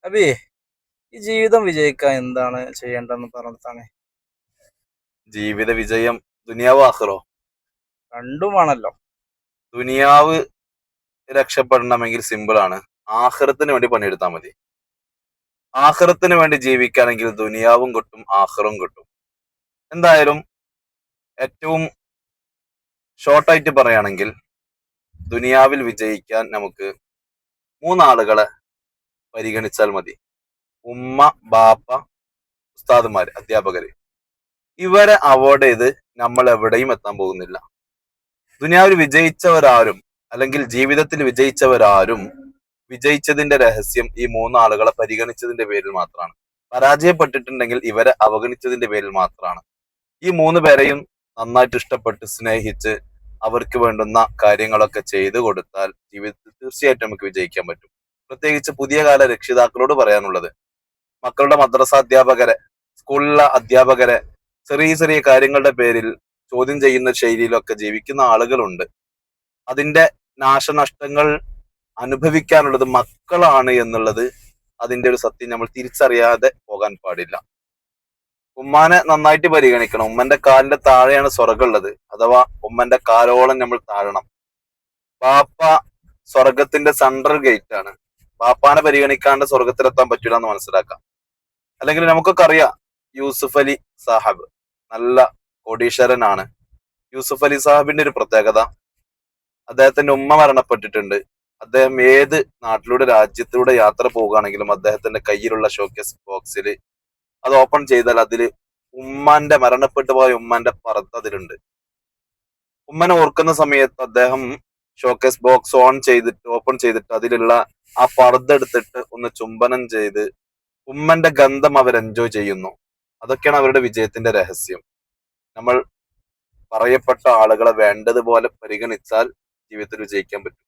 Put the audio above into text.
അബി, ഈ ജീവിതം വിജയിക്കാൻ എന്താണ് ചെയ്യേണ്ടതെന്ന് പറഞ്ഞിട്ടാണ്. ജീവിത വിജയം ദുനിയാവ് ആഖിറോ? രണ്ടുമാണല്ലോ. ദുനിയാവ് രക്ഷപ്പെടണമെങ്കിൽ സിമ്പിൾ ആണ്. ആഖിറത്തിന് വേണ്ടി പണിയെടുത്താൽ മതി. ആഖിറത്തിന് വേണ്ടി ജീവിക്കുകയാണെങ്കിൽ ദുനിയാവും കിട്ടും, ആഖിറും കിട്ടും. എന്തായാലും ഏറ്റവും ഷോർട്ടായിട്ട് പറയുകയാണെങ്കിൽ ദുനിയാവിൽ വിജയിക്കാൻ നമുക്ക് മൂന്നാളുകളെ പരിഗണിച്ചാൽ മതി. ഉമ്മ, ബാപ്പ, ഉസ്താദുമാര്, അധ്യാപകര്. ഇവരെ അവോയ്ഡ് ചെയ്ത് നമ്മൾ എവിടെയും എത്താൻ പോകുന്നില്ല. ദുനിയാവിൽ വിജയിച്ചവരാരും അല്ലെങ്കിൽ ജീവിതത്തിൽ വിജയിച്ചവരാരും വിജയിച്ചതിന്റെ രഹസ്യം ഈ മൂന്നാളുകളെ പരിഗണിച്ചതിന്റെ പേരിൽ മാത്രമാണ്. പരാജയപ്പെട്ടിട്ടുണ്ടെങ്കിൽ ഇവരെ അവഗണിച്ചതിന്റെ പേരിൽ മാത്രമാണ്. ഈ മൂന്ന് പേരെയും നന്നായിട്ട് ഇഷ്ടപ്പെട്ട് സ്നേഹിച്ച് അവർക്ക് വേണ്ടുന്ന കാര്യങ്ങളൊക്കെ ചെയ്തു കൊടുത്താൽ ജീവിതത്തിൽ തീർച്ചയായിട്ടും നമുക്ക് വിജയിക്കാൻ പറ്റും. പ്രത്യേകിച്ച് പുതിയ കാല രക്ഷിതാക്കളോട് പറയാനുള്ളത്, മക്കളുടെ മദ്രസ അധ്യാപകരെ, സ്കൂളിലെ അധ്യാപകരെ ചെറിയ ചെറിയ കാര്യങ്ങളുടെ പേരിൽ ചോദ്യം ചെയ്യുന്ന ശൈലിയിലൊക്കെ ജീവിക്കുന്ന ആളുകളുണ്ട്. അതിന്റെ നാശനഷ്ടങ്ങൾ അനുഭവിക്കാനുള്ളത് മക്കളാണ് എന്നുള്ളത് അതിന്റെ ഒരു സത്യം നമ്മൾ തിരിച്ചറിയാതെ പോകാൻ പാടില്ല. ഉമ്മാനെ നന്നായിട്ട് പരിഗണിക്കണം. ഉമ്മന്റെ കാലിന്റെ താഴെയാണ് സ്വർഗമുള്ളത്, അഥവാ ഉമ്മന്റെ കാലോളം നമ്മൾ താഴണം. ബാപ്പ സ്വർഗത്തിന്റെ സെൻട്രൽ ഗേറ്റ് ആണ്. ബാപ്പാനെ പരിഗണിക്കാണ്ട് സ്വർഗത്തിലെത്താൻ പറ്റില്ല എന്ന് മനസ്സിലാക്കാം. അല്ലെങ്കിൽ നമുക്കൊക്കെ അറിയാം, യൂസുഫ് അലി സാഹബ് നല്ല കോടീശ്വരനാണ്. യൂസുഫ് അലി സാഹിബിന്റെ ഒരു പ്രത്യേകത, അദ്ദേഹത്തിന്റെ ഉമ്മ മരണപ്പെട്ടിട്ടുണ്ട്. അദ്ദേഹം ഏത് നാട്ടിലൂടെ രാജ്യത്തിലൂടെ യാത്ര പോവുകയാണെങ്കിലും അദ്ദേഹത്തിന്റെ കയ്യിലുള്ള ഷോക്കേസ് ബോക്സിൽ അത് ഓപ്പൺ ചെയ്താൽ അതിൽ മരണപ്പെട്ടു പോയ ഉമ്മാന്റെ പർദ്ദ അതിലുണ്ട്. ഉമ്മനെ ഓർക്കുന്ന സമയത്ത് അദ്ദേഹം ഷോക്കേസ് ബോക്സ് ഓപ്പൺ ചെയ്തിട്ട് അതിലുള്ള ആ പർദ്ദ എടുത്തിട്ട് ഒന്ന് ചുംബനം ചെയ്ത് ഉമ്മന്റെ ഗന്ധം അവർ എൻജോയ് ചെയ്യുന്നു. അതൊക്കെയാണ് അവരുടെ വിജയത്തിന്റെ രഹസ്യം. നമ്മൾ പറയപ്പെട്ട ആളുകളെ വേണ്ടതുപോലെ പരിഗണിച്ചാൽ ജീവിതത്തിൽ വിജയിക്കാൻ പറ്റും.